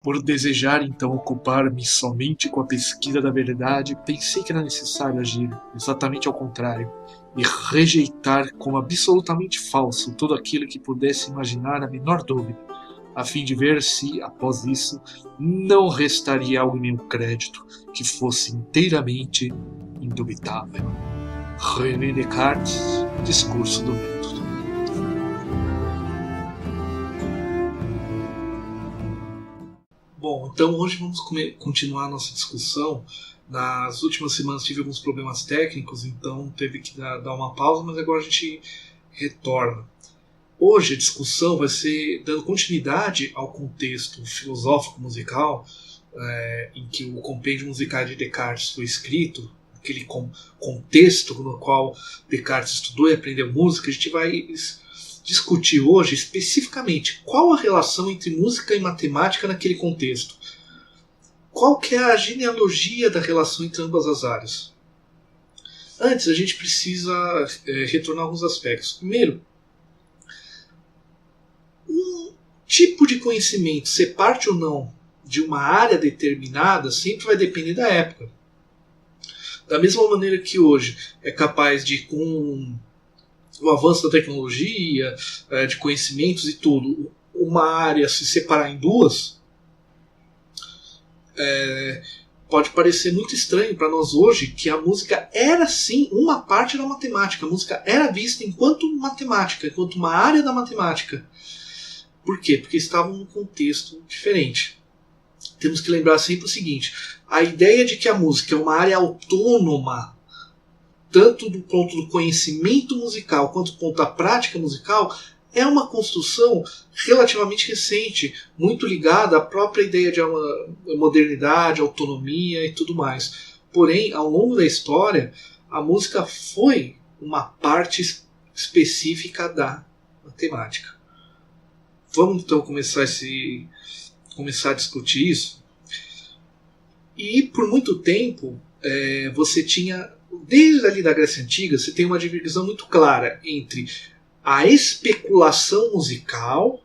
Por desejar então ocupar-me somente com a pesquisa da verdade, pensei que era necessário agir exatamente ao contrário e rejeitar como absolutamente falso tudo aquilo que pudesse imaginar a menor dúvida, a fim de ver se, após isso, não restaria algo em meu crédito que fosse inteiramente indubitável. René Descartes, Discurso do Método. Bom, então hoje vamos continuar a nossa discussão. Nas últimas semanas tive alguns problemas técnicos, então teve que dar uma pausa, mas agora a gente retorna. Hoje a discussão vai ser dando continuidade ao contexto filosófico musical em que o compêndio musical de Descartes foi escrito, aquele contexto no qual Descartes estudou e aprendeu música. A gente vai discutir hoje especificamente qual a relação entre música e matemática naquele contexto. Qual que é a genealogia da relação entre ambas as áreas? Antes, a gente precisa retornar a alguns aspectos. Primeiro, um tipo de conhecimento ser parte ou não de uma área determinada sempre vai depender da época. Da mesma maneira que hoje é capaz de, com o avanço da tecnologia, de conhecimentos e tudo, uma área se separar em duas, pode parecer muito estranho para nós hoje que a música era sim uma parte da matemática. A música era vista enquanto matemática, enquanto uma área da matemática. Por quê? Porque estava num contexto diferente. Temos que lembrar sempre o seguinte: a ideia de que a música é uma área autônoma, tanto do ponto do conhecimento musical quanto do ponto da prática musical, é uma construção relativamente recente, muito ligada à própria ideia de modernidade, autonomia e tudo mais. Porém, ao longo da história, a música foi uma parte específica da matemática. Vamos então começar a discutir isso. E por muito tempo você tinha, desde ali da Grécia Antiga, você tem uma divisão muito clara entre a especulação musical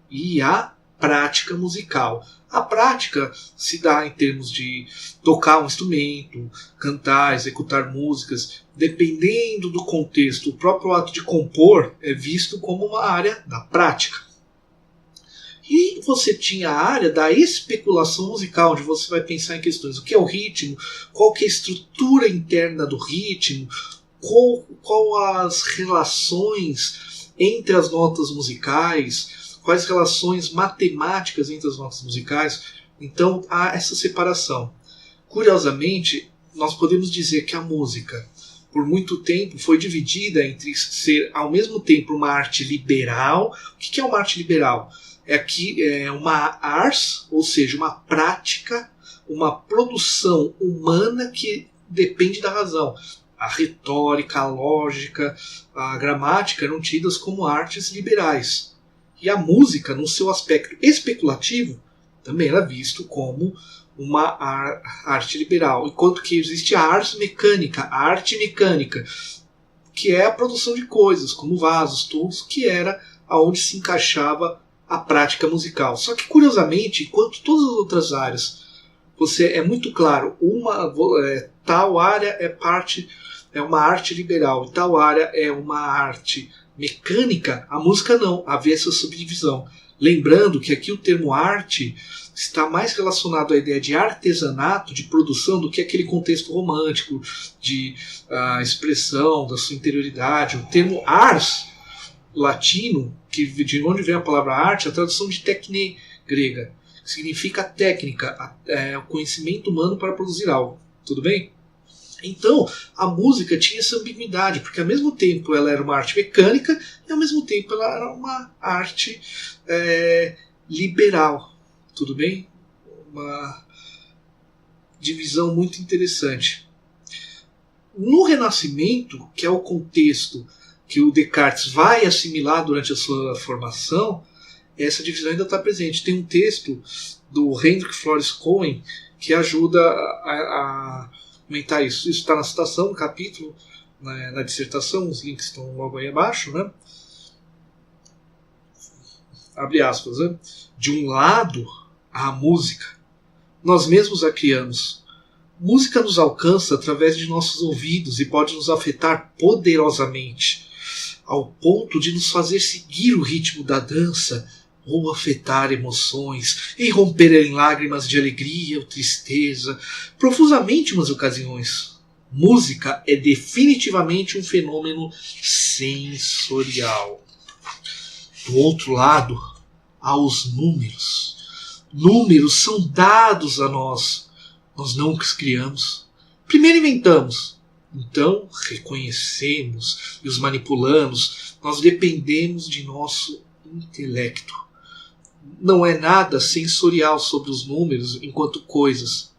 e a prática musical. A prática se dá em termos de tocar um instrumento, cantar, executar músicas. Dependendo do contexto, o próprio ato de compor é visto como uma área da prática. E você tinha a área da especulação musical, onde você vai pensar em questões: o que é o ritmo, qual que é a estrutura interna do ritmo, qual as relações entre as notas musicais, quais relações matemáticas entre as notas musicais. Então há essa separação. Curiosamente, nós podemos dizer que a música, por muito tempo, foi dividida entre ser ao mesmo tempo uma arte liberal. O que é uma arte liberal? É uma ars, ou seja, uma prática, uma produção humana que depende da razão. A retórica, a lógica, a gramática eram tidas como artes liberais. E a música, no seu aspecto especulativo, também era visto como uma arte liberal. Enquanto que existe a ars mecânica, a arte mecânica, que é a produção de coisas, como vasos, tubos, que era aonde se encaixava a prática musical. Só que, curiosamente, enquanto todas as outras áreas, é muito claro, tal área é uma arte liberal e tal área é uma arte mecânica, a música não, havia essa subdivisão. Lembrando que aqui o termo arte está mais relacionado à ideia de artesanato, de produção, do que aquele contexto romântico, de expressão da sua interioridade. O termo ars, latino, de onde vem a palavra arte, a tradução de techne grega, significa técnica, o conhecimento humano para produzir algo. Tudo bem? Então, a música tinha essa ambiguidade, porque ao mesmo tempo ela era uma arte mecânica e ao mesmo tempo ela era uma arte liberal. Tudo bem? Uma divisão muito interessante. No Renascimento, que é o contexto que o Descartes vai assimilar durante a sua formação, essa divisão ainda está presente. Tem um texto do Hendrik Flores Cohen que ajuda a comentar isso. Isso está na citação, no capítulo, na dissertação, os links estão logo aí abaixo, né? Abre aspas, né? De um lado, A música. Nós mesmos a criamos. Música nos alcança através de nossos ouvidos e pode nos afetar poderosamente, ao ponto de nos fazer seguir o ritmo da dança ou afetar emoções, irromper em lágrimas de alegria ou tristeza, profusamente em umas ocasiões. Música é definitivamente um fenômeno sensorial. Do outro lado, há os números. Números são dados a nós. Nós não os criamos. Primeiro inventamos. Então reconhecemos e os manipulamos. Nós dependemos de nosso intelecto. Não é nada sensorial sobre os números enquanto coisas.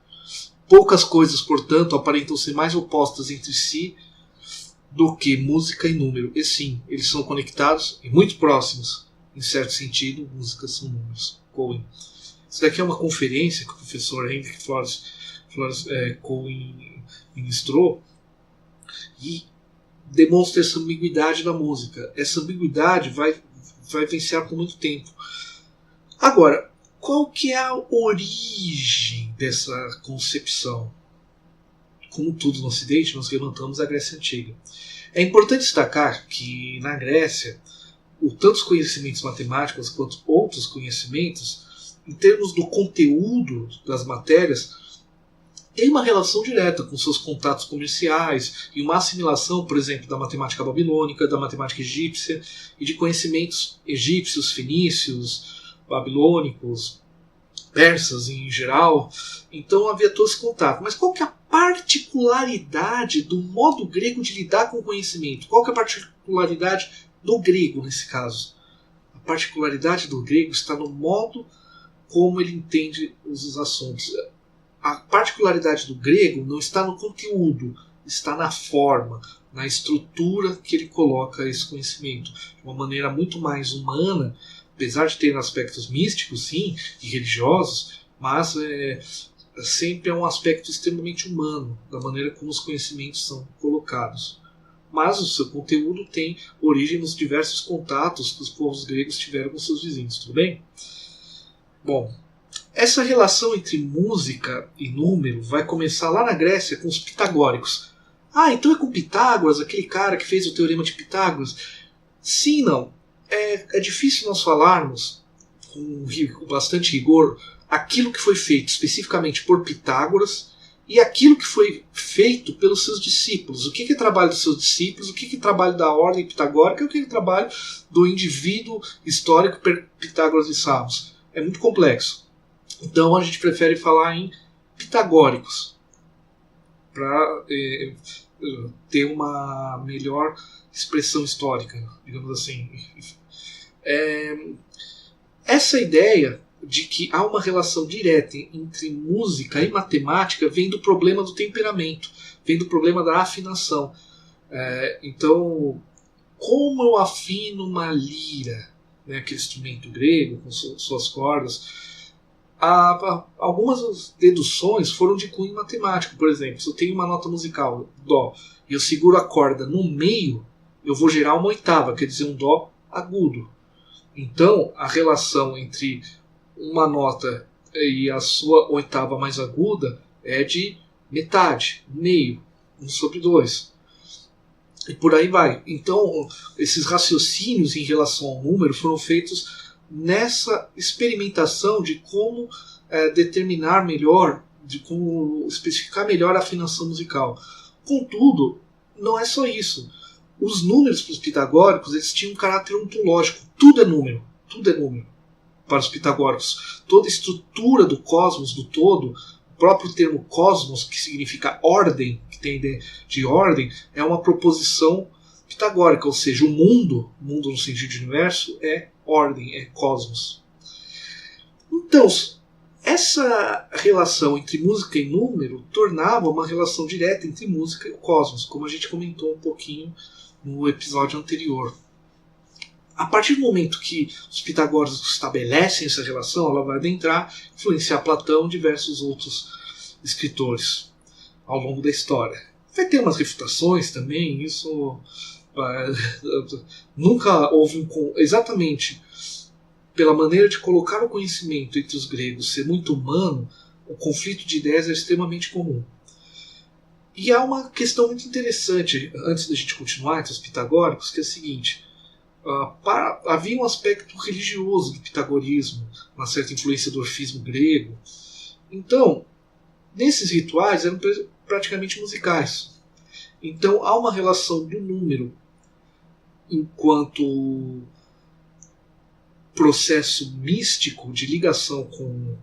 Poucas coisas, portanto, aparentam ser mais opostas entre si do que música e número. E sim, eles são conectados e muito próximos. Em certo sentido, músicas são números. Cohen. Isso daqui é uma conferência que o professor Henry Flores Cohen ministrou e demonstra essa ambiguidade da música. Essa ambiguidade vai vencer por muito tempo. Agora, qual que é a origem dessa concepção? Como tudo no Ocidente, nós levantamos a Grécia Antiga. É importante destacar que na Grécia, tanto os conhecimentos matemáticos quanto outros conhecimentos, em termos do conteúdo das matérias, tem uma relação direta com seus contatos comerciais e uma assimilação, por exemplo, da matemática babilônica, da matemática egípcia e de conhecimentos egípcios, fenícios, babilônicos, persas em geral. Então havia todo esse contato. Mas qual que é a particularidade do modo grego de lidar com o conhecimento? Qual que é a particularidade do grego nesse caso? A particularidade do grego está no modo como ele entende os assuntos. A particularidade do grego não está no conteúdo, está na forma, na estrutura que ele coloca esse conhecimento. De uma maneira muito mais humana, apesar de ter aspectos místicos, sim, e religiosos, mas sempre é um aspecto extremamente humano, da maneira como os conhecimentos são colocados. Mas o seu conteúdo tem origem nos diversos contatos que os povos gregos tiveram com seus vizinhos, tudo bem? Bom, essa relação entre música e número vai começar lá na Grécia com os pitagóricos. Ah, então é com Pitágoras, aquele cara que fez o teorema de Pitágoras? Sim e não. É difícil nós falarmos com bastante rigor aquilo que foi feito especificamente por Pitágoras e aquilo que foi feito pelos seus discípulos. O que é trabalho dos seus discípulos, o que é trabalho da ordem pitagórica e o que é trabalho do indivíduo histórico Pitágoras de Samos. É muito complexo. Então a gente prefere falar em pitagóricos para ter uma melhor expressão histórica, digamos assim. Essa ideia de que há uma relação direta entre música e matemática vem do problema do temperamento, vem do problema da afinação. Então, como eu afino uma lira, né, aquele instrumento grego com suas cordas, algumas deduções foram de cunho matemático. Por exemplo, se eu tenho uma nota musical, Dó, e eu seguro a corda no meio, eu vou gerar uma oitava, quer dizer, um Dó agudo. Então, a relação entre uma nota e a sua oitava mais aguda é de metade, meio, 1/2. E por aí vai. Então, esses raciocínios em relação ao número foram feitos nessa experimentação de como determinar melhor, de como especificar melhor a afinação musical. Contudo, não é só isso. Os números para os pitagóricos, eles tinham um caráter ontológico. Tudo é número para os pitagóricos. Toda a estrutura do cosmos, do todo, o próprio termo cosmos, que significa ordem, que tem ideia de ordem, é uma proposição pitagórica, ou seja, o mundo no sentido de universo, é ordem, é cosmos. Então, essa relação entre música e número tornava uma relação direta entre música e o cosmos, como a gente comentou um pouquinho no episódio anterior. A partir do momento que os pitagóricos estabelecem essa relação, ela vai adentrar, influenciar Platão e diversos outros escritores ao longo da história. Vai ter umas refutações também, isso nunca houve exatamente pela maneira de colocar o conhecimento entre os gregos ser muito humano, o conflito de ideias é extremamente comum. E há uma questão muito interessante, antes da gente continuar, entre os pitagóricos, que é a seguinte. Havia um aspecto religioso do pitagorismo, uma certa influência do orfismo grego. Então, nesses rituais eram praticamente musicais. Então há uma relação do número enquanto processo místico de ligação com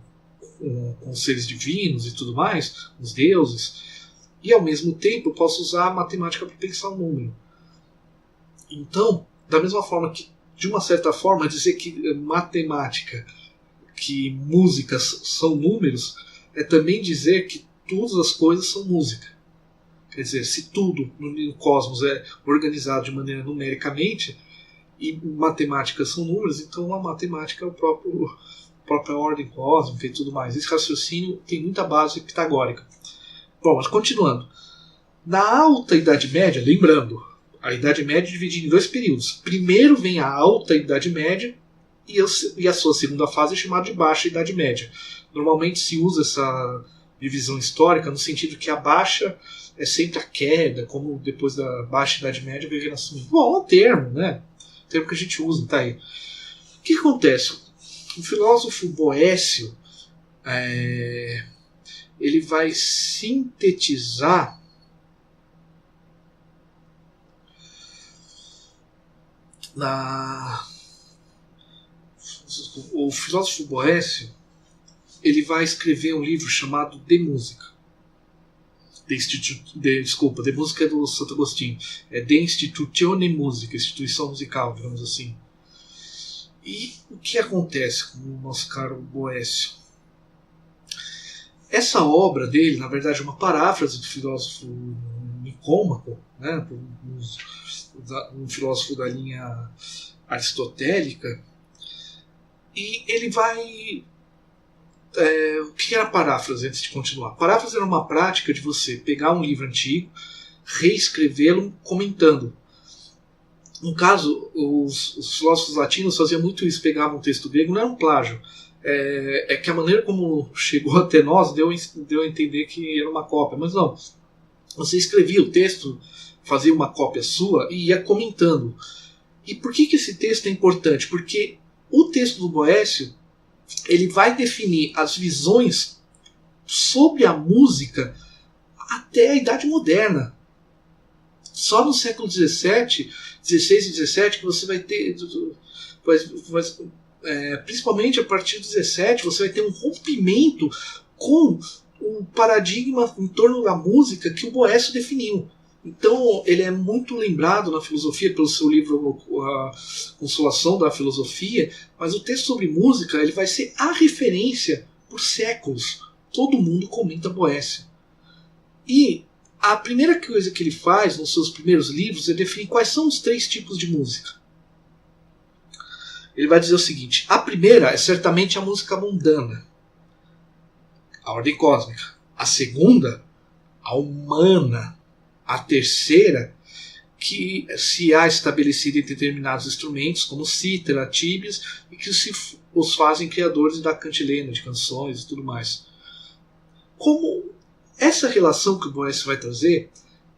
os seres divinos e tudo mais, os deuses, e ao mesmo tempo eu posso usar a matemática para pensar o número. Então, da mesma forma que, de uma certa forma, dizer que matemática, que músicas são números, é também dizer que todas as coisas são música. Quer dizer, se tudo no cosmos é organizado de maneira numericamente e matemáticas são números, então a matemática é a própria ordem cósmica e tudo mais. Esse raciocínio tem muita base pitagórica. Bom, mas continuando. Na Alta Idade Média, lembrando, a Idade Média é dividida em dois períodos. Primeiro vem a Alta Idade Média e a sua segunda fase é chamada de Baixa Idade Média. Normalmente se usa essa divisão histórica no sentido que a Baixa é sempre a queda, como depois da Baixa Idade Média veio o Renascimento. Bom, é um termo, né? Termo que a gente usa, tá aí. O que acontece? O filósofo Boécio ele vai sintetizar o filósofo Boécio ele vai escrever um livro chamado De Música. De Música é do Santo Agostinho. É De Institutione Musica, instituição musical, digamos assim. E o que acontece com o nosso caro Boécio? Essa obra dele, na verdade, é uma paráfrase do filósofo Nicômaco, né, um filósofo da linha aristotélica, e ele vai... o que era a paráfrase, antes de continuar? A paráfrase era uma prática de você pegar um livro antigo, reescrevê-lo comentando. No caso, os filósofos latinos faziam muito isso, pegavam um texto grego, não era um plágio. É que a maneira como chegou até nós deu a entender que era uma cópia, mas não. Você escrevia o texto, fazia uma cópia sua e ia comentando. E por que esse texto é importante? Porque o texto do Boécio ele vai definir as visões sobre a música até a Idade Moderna. Só no século XVII, XVI e XVII que você vai ter... principalmente a partir do 17, você vai ter um rompimento com o paradigma em torno da música que o Boécio definiu. Então ele é muito lembrado na filosofia pelo seu livro A Consolação da Filosofia, mas o texto sobre música ele vai ser a referência por séculos. Todo mundo comenta Boécio. E a primeira coisa que ele faz nos seus primeiros livros é definir quais são os três tipos de música. Ele vai dizer o seguinte: a primeira é certamente a música mundana, a ordem cósmica. A segunda, a humana. A terceira, que se há estabelecido em determinados instrumentos, como cítara, tíbias, e que os fazem criadores da cantilena, de canções e tudo mais. Como essa relação que o Boécio vai trazer,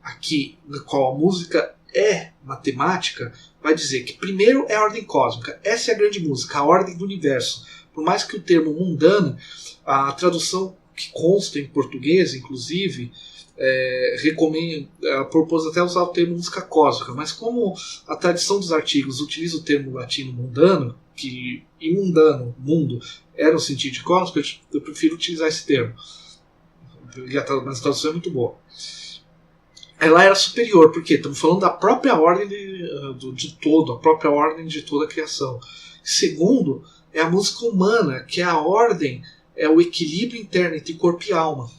aqui, na qual a música é matemática, vai dizer que primeiro é a ordem cósmica. Essa é a grande música, a ordem do universo. Por mais que o termo mundana, a tradução que consta em português, inclusive, propôs até usar o termo música cósmica, mas como a tradição dos artigos utiliza o termo latino mundano, que em mundano, mundo, era no sentido de cósmico, eu prefiro utilizar esse termo. Mas a tradução é muito boa. Ela era superior, porque estamos falando da própria ordem de todo, a própria ordem de toda a criação. Segundo, é a música humana, que é a ordem, é o equilíbrio interno entre corpo e alma.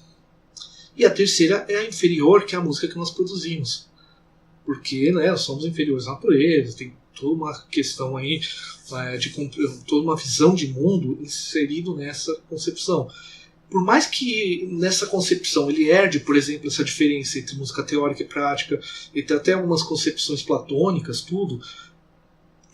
E a terceira é a inferior, que é a música que nós produzimos. Porque nós somos inferiores à natureza, tem toda uma questão aí, toda uma visão de mundo inserido nessa concepção. Por mais que nessa concepção ele herde, por exemplo, essa diferença entre música teórica e prática, entre até algumas concepções platônicas, tudo,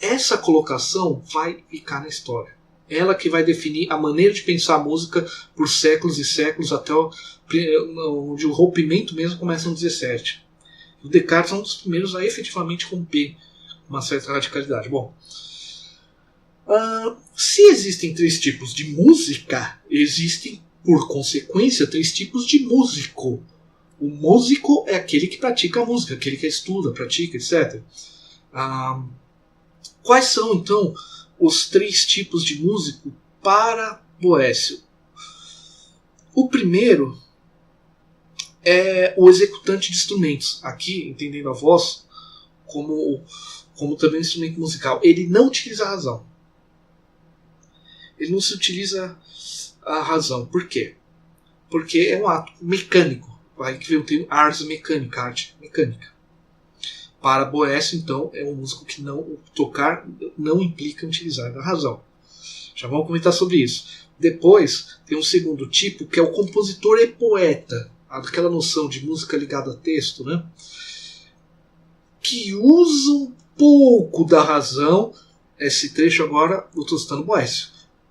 essa colocação vai ficar na história. Ela que vai definir a maneira de pensar a música por séculos e séculos, até onde o rompimento mesmo começa no 17. O Descartes é um dos primeiros a efetivamente romper uma certa radicalidade. Bom, se existem 3 tipos de música, existem, por consequência, 3 tipos de músico. O músico é aquele que pratica a música, aquele que estuda, pratica, etc. Quais são, então, os 3 tipos de músico para Boécio? O primeiro é o executante de instrumentos. Aqui, entendendo a voz como também um instrumento musical. Ele não utiliza a razão. Ele não se utiliza a razão. Por quê? Porque é um ato mecânico. Aí que vem o termo ars mecânica, arte mecânica. Para Boécio, então, é um músico que tocar não implica utilizar a razão. Já vamos comentar sobre isso. Depois, tem um segundo tipo, que é o compositor e poeta. Aquela noção de música ligada a texto, né? Que usa um pouco da razão. Esse trecho agora eu estou citando Boécio.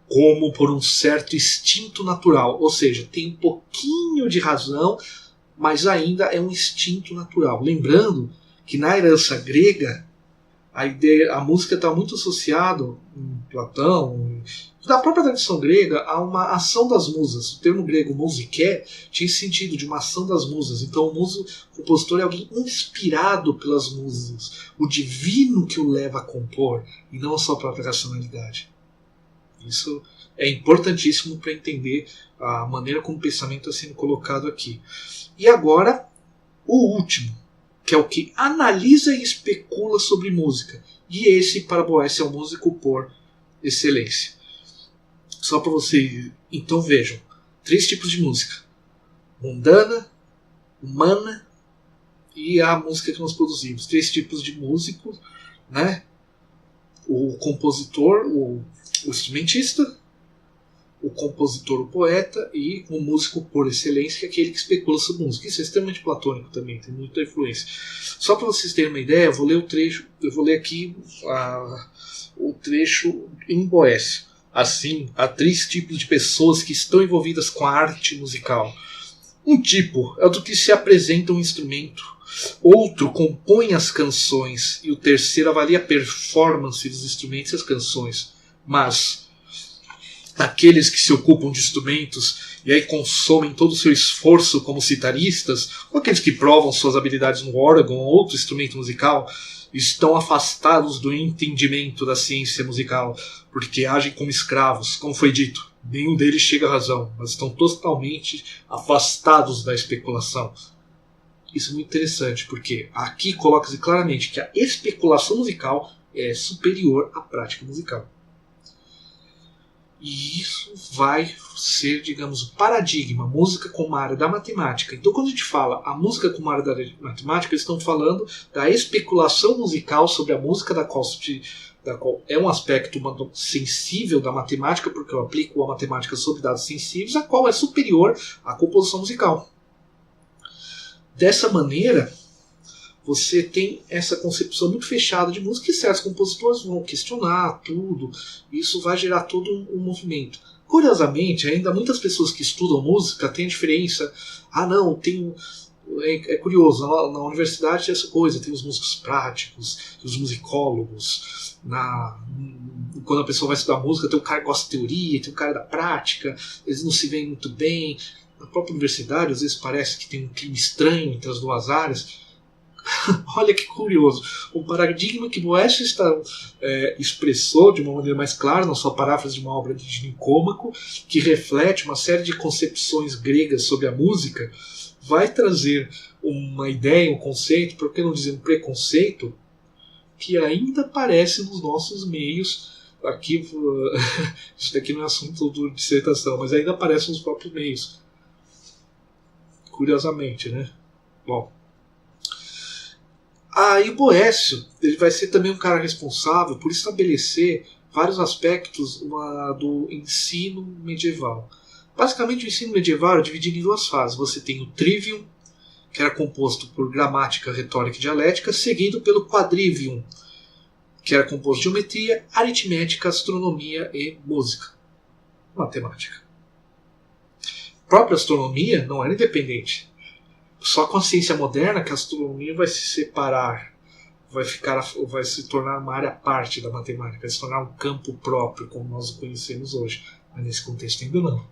Como por um certo instinto natural. Ou seja, tem um pouquinho de razão, mas ainda é um instinto natural. Lembrando que na herança grega a música está muito associada em Platão, da própria tradição grega, a uma ação das musas. O termo grego musiké tinha sentido de uma ação das musas. Então o compositor é alguém inspirado pelas musas, o divino que o leva a compor, e não a sua própria racionalidade. Isso é importantíssimo para entender a maneira como o pensamento está sendo colocado aqui. E agora, o último, que é o que analisa e especula sobre música. E esse, para Boécio, é o músico por excelência. Só para vocês, então vejam, 3 tipos de música: mundana, humana e a música que nós produzimos. 3 tipos de músico, né? O compositor, o instrumentista, o compositor, o poeta, e o músico por excelência, que é aquele que especula sobre música. Isso é extremamente platônico também, tem muita influência. Só para vocês terem uma ideia, eu vou ler aqui o trecho em Boécio. Assim, há 3 tipos de pessoas que estão envolvidas com a arte musical. Um tipo é o do que se apresenta um instrumento, outro compõe as canções e o terceiro avalia a performance dos instrumentos e as canções. Mas aqueles que se ocupam de instrumentos e aí consomem todo o seu esforço como citaristas, ou aqueles que provam suas habilidades no órgão ou outro instrumento musical, estão afastados do entendimento da ciência musical, porque agem como escravos, como foi dito. Nenhum deles chega à razão, mas estão totalmente afastados da especulação. Isso é muito interessante, porque aqui coloca-se claramente que a especulação musical é superior à prática musical. E isso vai ser, digamos, o paradigma, música como área da matemática. Então, quando a gente fala a música como área da matemática, eles estão falando da especulação musical sobre a música, da qual é um aspecto sensível da matemática, porque eu aplico a matemática sobre dados sensíveis, a qual é superior à composição musical. Dessa maneira, você tem essa concepção muito fechada de música, e certos compositores vão questionar tudo. Isso vai gerar todo um movimento. Curiosamente, ainda muitas pessoas que estudam música têm a diferença. É curioso, na universidade tem essa coisa, tem os músicos práticos, os musicólogos. Quando a pessoa vai estudar música, tem um cara que gosta de teoria, tem um cara da prática, eles não se veem muito bem. Na própria universidade, às vezes parece que tem um clima estranho entre as duas áreas. Olha que curioso. O paradigma que Boécio expressou de uma maneira mais clara na sua paráfrase de uma obra de Nicômaco, que reflete uma série de concepções gregas sobre a música, vai trazer uma ideia, um conceito, por que não dizer um preconceito, que ainda aparece nos nossos meios. Aqui, isso daqui não é assunto de dissertação, mas ainda aparece nos próprios meios. Curiosamente, né? Bom. E Boécio ele vai ser também um cara responsável por estabelecer vários aspectos do ensino medieval. Basicamente, o ensino medieval é dividido em 2 fases. Você tem o trivium, que era composto por gramática, retórica e dialética, seguido pelo quadrivium, que era composto de geometria, aritmética, astronomia e música. Matemática. A própria astronomia não era independente. Só com a ciência moderna que a astronomia vai se separar, vai se tornar uma área à parte da matemática, vai se tornar um campo próprio, como nós o conhecemos hoje. Mas nesse contexto ainda não.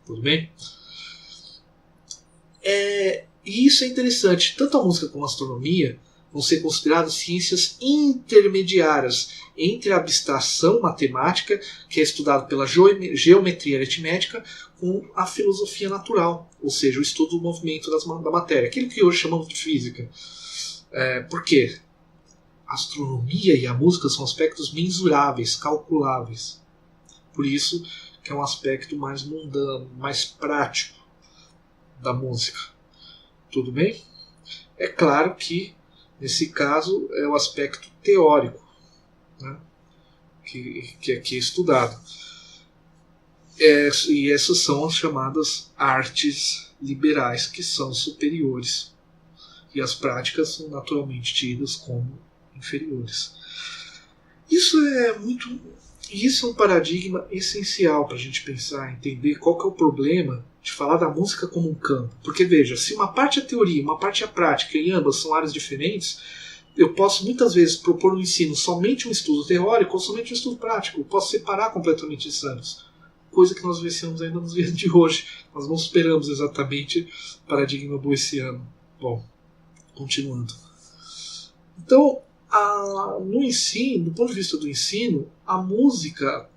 Tudo bem? E isso é interessante. Tanto a música como a astronomia vão ser consideradas ciências intermediárias entre a abstração matemática, que é estudada pela geometria aritmética, com a filosofia natural, ou seja, o estudo do movimento da matéria, aquilo que hoje chamamos de física. Por quê? A astronomia e a música são aspectos mensuráveis, calculáveis. Por isso que é um aspecto mais mundano, mais prático da música. Tudo bem? É claro que nesse caso é o aspecto teórico, né, que aqui é estudado. E essas são as chamadas artes liberais, que são superiores. E as práticas são naturalmente tidas como inferiores. Isso é um paradigma essencial para a gente pensar, entender qual que é o problema de falar da música como um campo. Porque veja, se uma parte é teoria, uma parte é prática, e ambas são áreas diferentes, eu posso muitas vezes propor no ensino somente um estudo teórico ou somente um estudo prático. Eu posso separar completamente esses anos. Coisa que nós vivenciamos ainda nos dias de hoje. Nós não superamos exatamente o paradigma boeciano. Bom, continuando. Então, no ensino, do ponto de vista do ensino, a música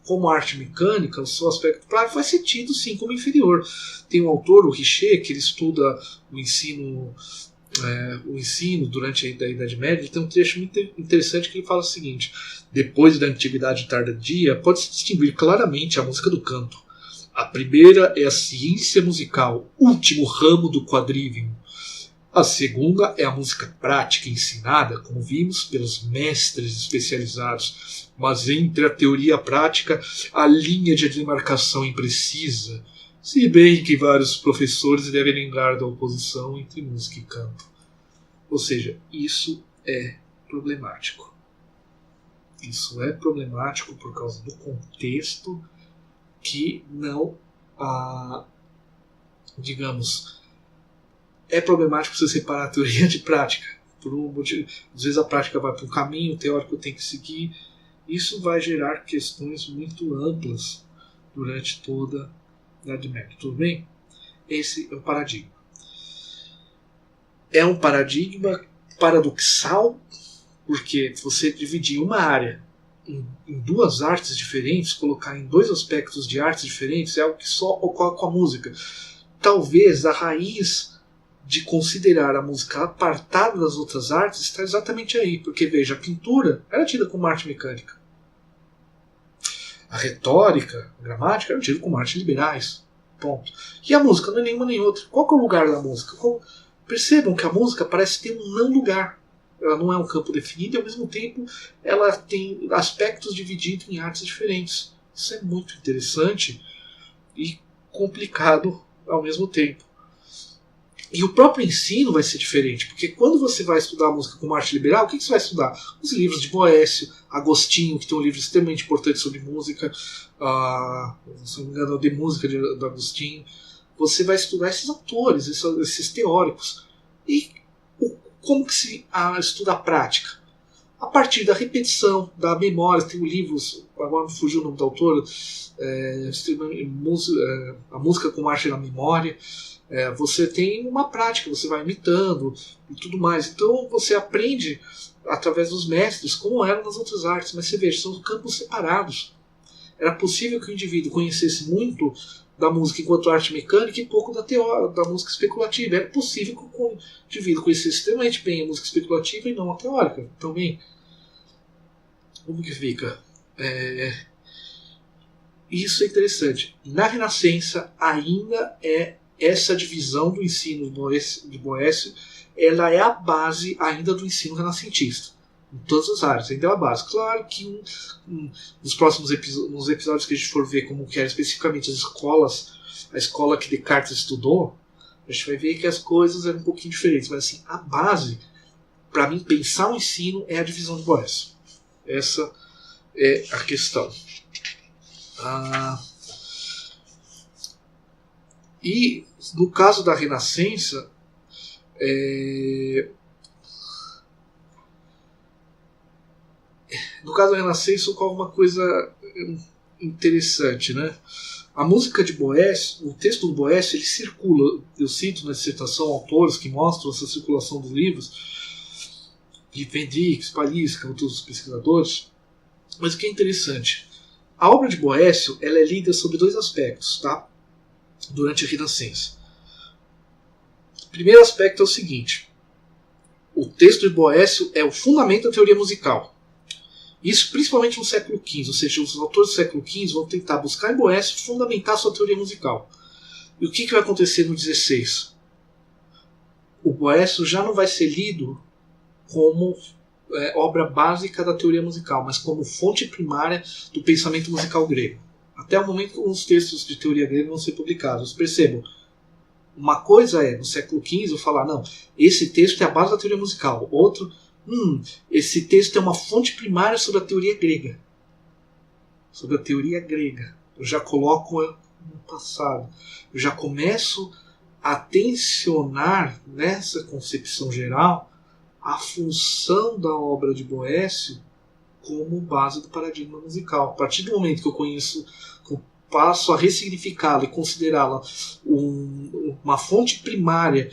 como arte mecânica, o seu aspecto prático, vai ser tido sim como inferior. Tem um autor, o Richer, que ele estuda o ensino durante a Idade Média. Ele tem um trecho muito interessante que ele fala o seguinte: depois da antiguidade tardia, pode-se distinguir claramente a música do canto. A primeira é a ciência musical, último ramo do quadrivium. A segunda é a música prática ensinada, como vimos, pelos mestres especializados. Mas entre a teoria e a prática, a linha de demarcação é imprecisa, se bem que vários professores devem lembrar da oposição entre música e canto. Ou seja, isso é problemático. Isso é problemático por causa do contexto que não, é problemático você separar a teoria de prática. Às vezes a prática vai para um caminho, o teórico tem que seguir. Isso vai gerar questões muito amplas durante toda a Idade Média. Tudo bem? Esse é o paradigma. É um paradigma paradoxal, porque você dividir uma área em duas artes diferentes, colocar em dois aspectos de artes diferentes, é algo que só ocorre com a música. Talvez a raiz de considerar a música apartada das outras artes está exatamente aí, porque veja, a pintura era tida como arte mecânica, a retórica, a gramática eram tidas como artes liberais, ponto. E a música não é nenhuma nem outra. Qual que é o lugar da música? Percebam que a música parece ter um não lugar. Ela não é um campo definido e ao mesmo tempo ela tem aspectos divididos em artes diferentes. Isso é muito interessante e complicado ao mesmo tempo. E o próprio ensino vai ser diferente, porque quando você vai estudar a música como arte liberal, o que você vai estudar? Os livros de Boécio, Agostinho, que tem um livro extremamente importante sobre música, se não me engano, De Música do Agostinho. Você vai estudar esses autores, esses teóricos. E como que se estuda a prática? A partir da repetição, da memória. Tem um livro, agora me fugiu o nome da autora, a música como arte da memória. Você tem uma prática, você vai imitando e tudo mais. Então você aprende através dos mestres como eram nas outras artes. Mas você veja, são campos separados. Era possível que o indivíduo conhecesse muito da música enquanto arte mecânica e pouco da música especulativa. Era possível que o indivíduo conhecesse extremamente bem a música especulativa e não a teórica. Então, bem, como que fica? Isso é interessante. Na Renascença ainda essa divisão do ensino de Boécio, ela é a base ainda do ensino renascentista. Em todas as áreas, ainda é a base. Claro que nos próximos nos episódios que a gente for ver como que eram especificamente as escolas, a escola que Descartes estudou, a gente vai ver que as coisas eram um pouquinho diferentes. Mas assim, a base, para mim, pensar o ensino é a divisão de Boécio. Essa é a questão. E no caso da Renascença, ocorre uma coisa interessante, né? A música de Boécio, o texto do Boécio, ele circula. Eu cito na dissertação autores que mostram essa circulação dos livros, de Vendix, Palisca, outros pesquisadores. Mas o que é interessante, a obra de Boécio ela é lida sobre dois aspectos, tá? Durante a Renascença. O primeiro aspecto é o seguinte: o texto de Boécio é o fundamento da teoria musical. Isso principalmente no século XV, ou seja, os autores do século XV vão tentar buscar em Boécio fundamentar sua teoria musical. E o que vai acontecer no XVI? O Boécio já não vai ser lido como obra básica da teoria musical, mas como fonte primária do pensamento musical grego. Até o momento que os textos de teoria grega vão ser publicados. Percebam, uma coisa é, no século XV, eu falar, não, esse texto é a base da teoria musical. Outro, esse texto é uma fonte primária sobre a teoria grega. Sobre a teoria grega. Eu já coloco no passado. Eu já começo a tensionar nessa concepção geral a função da obra de Boécio como base do paradigma musical. A partir do momento que eu passo a ressignificá-la e considerá-la uma fonte primária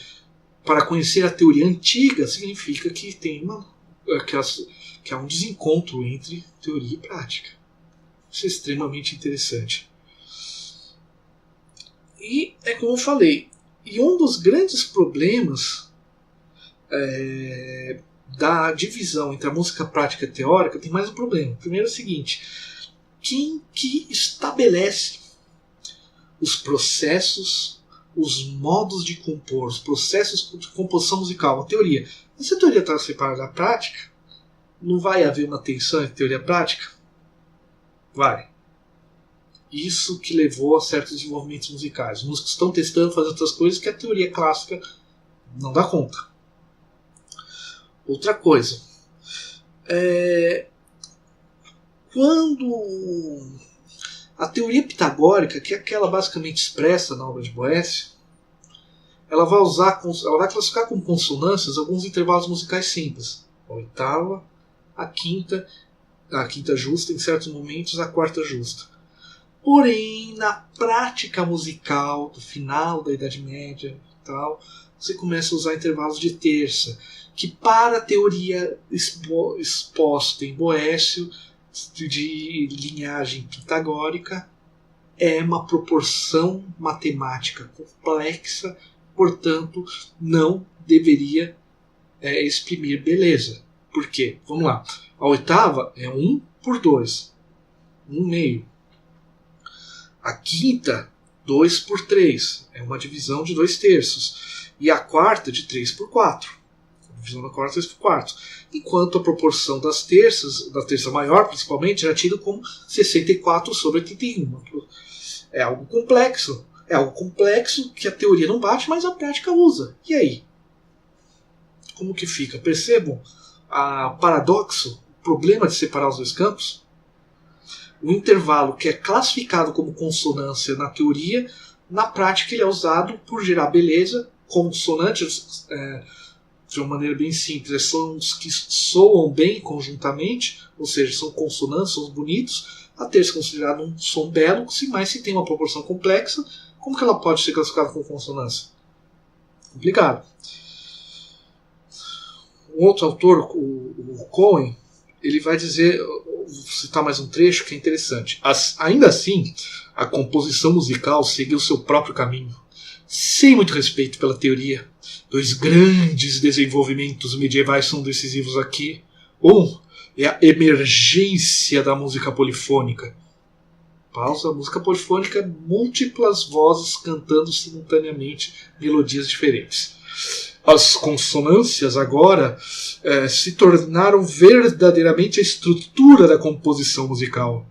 para conhecer a teoria antiga, significa que tem que há um desencontro entre teoria e prática. Isso é extremamente interessante. E é como eu falei, e um dos grandes problemas da divisão entre a música prática e teórica tem mais um problema. Primeiro é o seguinte: quem que estabelece os processos, os modos de compor, os processos de composição musical, a teoria? Se a teoria está separada da prática, não vai haver uma tensão entre teoria e prática? Vai. Isso que levou a certos desenvolvimentos musicais. Os músicos estão testando fazer outras coisas que a teoria clássica não dá conta. Outra coisa. Quando a teoria pitagórica, que é aquela basicamente expressa na obra de Boécio, ela vai classificar como consonâncias alguns intervalos musicais simples. A oitava, a quinta justa, em certos momentos a quarta justa. Porém, na prática musical do final da Idade Média e tal, você começa a usar intervalos de terça, que para a teoria exposta em Boécio de linhagem pitagórica é uma proporção matemática complexa, portanto não deveria exprimir beleza. Por quê? Vamos lá. A oitava é 1 por 2, 1/2. A quinta, 2 por 3, é uma divisão de 2/3. E a quarta, de 3 por 4. A divisão da quarta, 3 por 4. Enquanto a proporção das terças, da terça maior principalmente, era tida como 64 sobre 81. É algo complexo. É algo complexo que a teoria não bate, mas a prática usa. E aí? Como que fica? Percebam o paradoxo, o problema de separar os dois campos? O intervalo que é classificado como consonância na teoria, na prática ele é usado por gerar beleza. Consonantes, de uma maneira bem simples, são os que soam bem conjuntamente, ou seja, são consonantes, são bonitos. A terça é considerada um som belo, mas se tem uma proporção complexa, como que ela pode ser classificada como consonância? Complicado. Um outro autor, o Cohen, ele vai dizer, vou citar mais um trecho que é interessante. Ainda assim, a composição musical seguiu o seu próprio caminho, sem muito respeito pela teoria. Dois grandes desenvolvimentos medievais são decisivos aqui. Um é a emergência da música polifônica. Pausa. A música polifônica, múltiplas vozes cantando simultaneamente melodias diferentes. As consonâncias agora se tornaram verdadeiramente a estrutura da composição musical.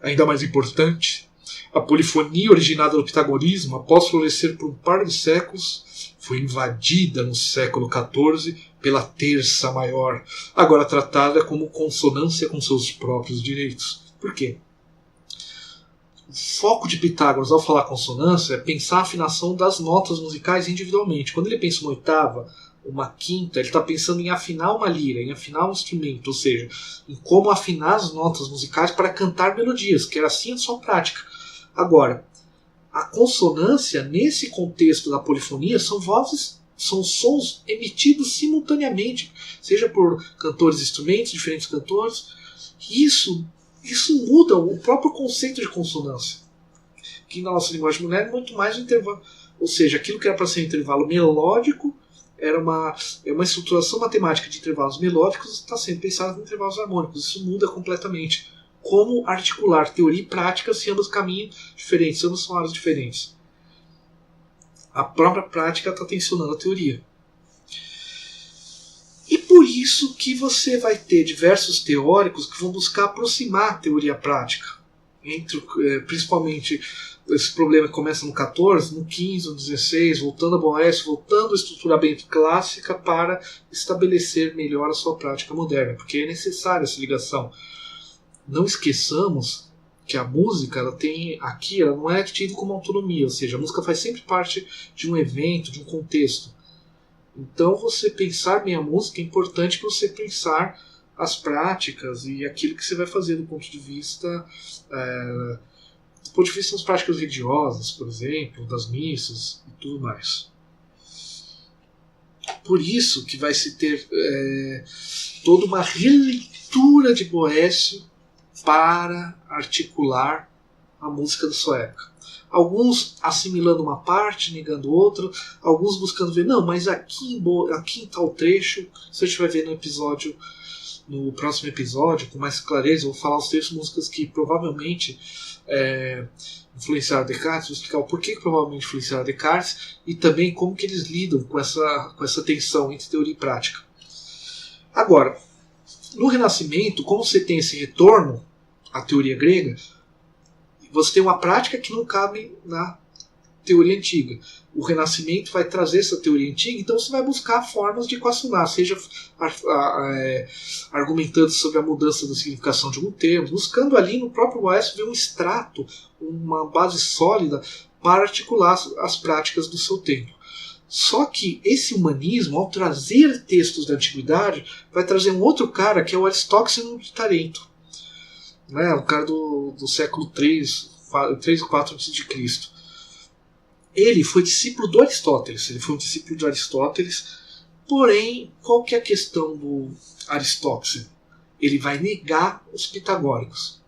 Ainda mais importante, a polifonia originada no pitagorismo, após florescer por um par de séculos, foi invadida no século XIV pela terça maior, agora tratada como consonância com seus próprios direitos. Por quê? O foco de Pitágoras ao falar consonância é pensar a afinação das notas musicais individualmente. Quando ele pensa uma oitava, uma quinta, ele está pensando em afinar uma lira, em afinar um instrumento, ou seja, em como afinar as notas musicais para cantar melodias, que era assim a sua prática. Agora, a consonância, nesse contexto da polifonia, são vozes, são sons emitidos simultaneamente, seja por cantores e instrumentos, diferentes cantores. Isso muda o próprio conceito de consonância, que na nossa linguagem moderna é muito mais um intervalo, ou seja, aquilo que era para ser um intervalo melódico é uma estruturação matemática de intervalos melódicos, está sendo pensado em intervalos harmônicos. Isso muda completamente como articular teoria e prática se ambos caminham diferentes, se ambos são áreas diferentes. A própria prática está tensionando a teoria. E por isso que você vai ter diversos teóricos que vão buscar aproximar a teoria à prática. Principalmente esse problema que começa no 14, no 15, no 16, voltando a Boécio, voltando ao estruturamento clássica para estabelecer melhor a sua prática moderna, porque é necessária essa ligação. Não esqueçamos que a música ela não é tida como autonomia, ou seja, a música faz sempre parte de um evento, de um contexto. Então você pensar bem a música é importante para você pensar as práticas e aquilo que você vai fazer do ponto de vista das práticas religiosas, por exemplo, das missas e tudo mais. Por isso que vai se ter toda uma releitura de Boécio para articular a música da sua época. Alguns assimilando uma parte, negando outra, alguns buscando ver, não, mas aqui em tal trecho, isso a gente vai ver no próximo episódio, com mais clareza, eu vou falar os trechos de músicas que provavelmente influenciaram Descartes, vou explicar o porquê que provavelmente influenciaram Descartes e também como que eles lidam com essa tensão entre teoria e prática. Agora, no Renascimento, como você tem esse retorno à teoria grega, você tem uma prática que não cabe na teoria antiga. O Renascimento vai trazer essa teoria antiga, então você vai buscar formas de equacionar, seja argumentando sobre a mudança da significação de algum termo, buscando ali no próprio Boécio ver um extrato, uma base sólida para articular as práticas do seu tempo. Só que esse humanismo, ao trazer textos da antiguidade, vai trazer um outro cara que é o Aristóxeno de Tarento. Um cara do século 3 ou 4 a.C. Ele foi discípulo do Aristóteles, porém, qual que é a questão do Aristóxeno? Ele vai negar os pitagóricos.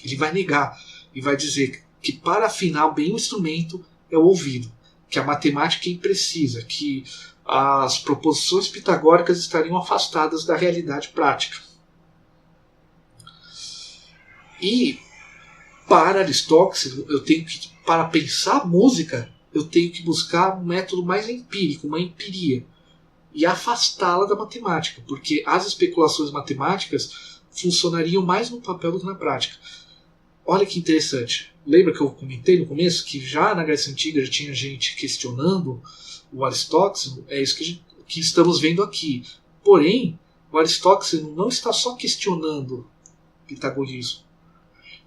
Ele vai negar e vai dizer que para afinar bem o instrumento é o ouvido, que a matemática é imprecisa, que as proposições pitagóricas estariam afastadas da realidade prática. E para Aristóteles, para pensar música, eu tenho que buscar um método mais empírico, uma empiria, e afastá-la da matemática, porque as especulações matemáticas funcionariam mais no papel do que na prática. Olha que interessante. Lembra que eu comentei no começo que já na Grécia Antiga já tinha gente questionando o Aristóteles? É isso que estamos vendo aqui. Porém, o Aristóteles não está só questionando o pitagorismo.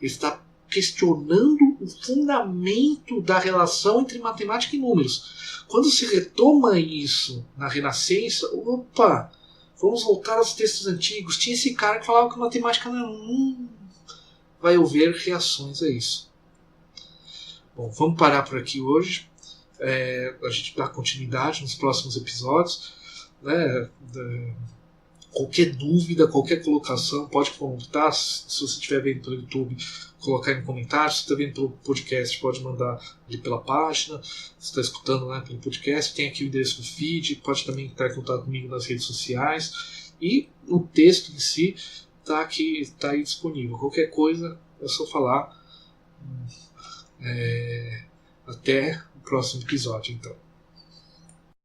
Ele está questionando o fundamento da relação entre matemática e números. Quando se retoma isso na Renascença, vamos voltar aos textos antigos. Tinha esse cara que falava que matemática não vai haver reações a isso. Bom, vamos parar por aqui hoje. A gente dá continuidade nos próximos episódios. Qualquer dúvida, qualquer colocação, pode comentar. Se você estiver vendo pelo YouTube, colocar em comentários. Se está vendo pelo podcast, pode mandar ali pela página. Se está escutando pelo podcast, tem aqui o endereço do feed. Pode também entrar em contato comigo nas redes sociais. E o texto em si está aí disponível. Qualquer coisa é só falar. Até o próximo episódio, então.